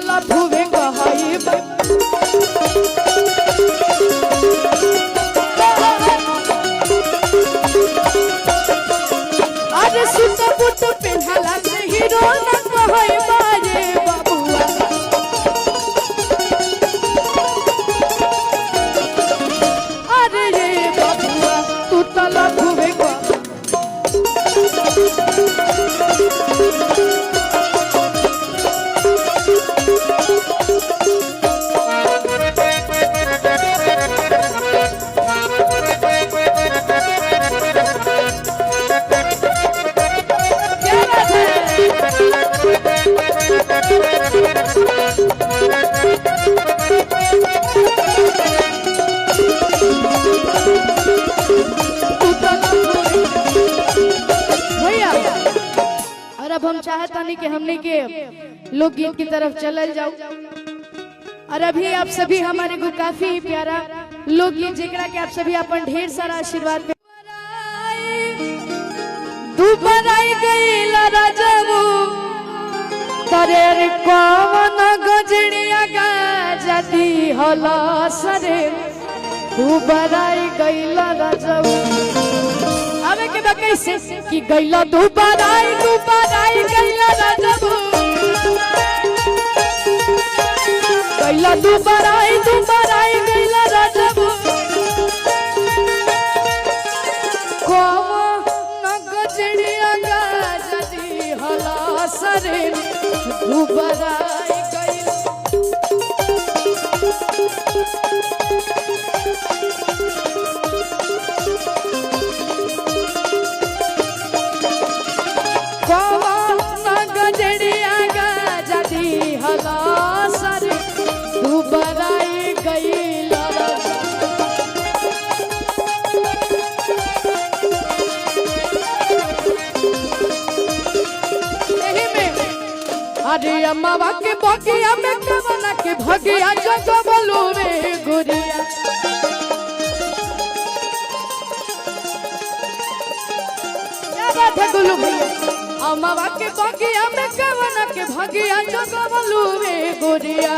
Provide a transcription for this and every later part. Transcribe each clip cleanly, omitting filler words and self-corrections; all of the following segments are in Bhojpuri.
तला धुवे गहाई अरे सुत बुत पेहला से हीरो न कहई बारे बाबुआ अरे ये बाबुआ तू तला धुवे अब हम चाहता नहीं कि हमने के लोकगीत की तरफ चलल जाओ और अभी आप सभी हमारे को काफी प्यारा लोकगीत जेकरा के आप सभी अपन ढेर सारा आशीर्वाद दुबराई गईल राजबू तरे रे कवन गजड़िया गाजती होला सरे दुबराई गईल राजबू अबे के बा कैसे कि गईला दुबराई गईला राजबू गईला दुबराई गईला राजबू कवन गजड़िया गाजती होला सरे दुबराई गईला गजड़िया गाजती होला सरे दुबराई गईला अरे अम्मा के बगिया में कवना के भगिया जग बोलो रे गुरिया क्या बात है गुलू भैया अम्मा के बगिया में कवना के भगिया जग बोलो रे गुरिया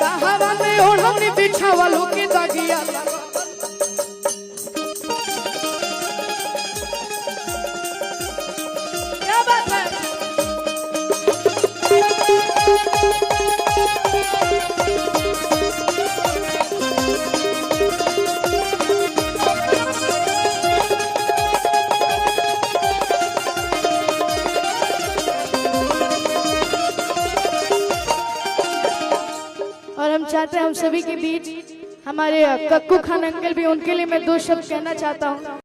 कहावा में ओढ़नी बिछावलो के दगिया क्या बात है और हम चाहते हैं हम सभी के बीच हमारे कक्कू खान अंकल भी उनके लिए मैं दो शब्द कहना चाहता हूँ।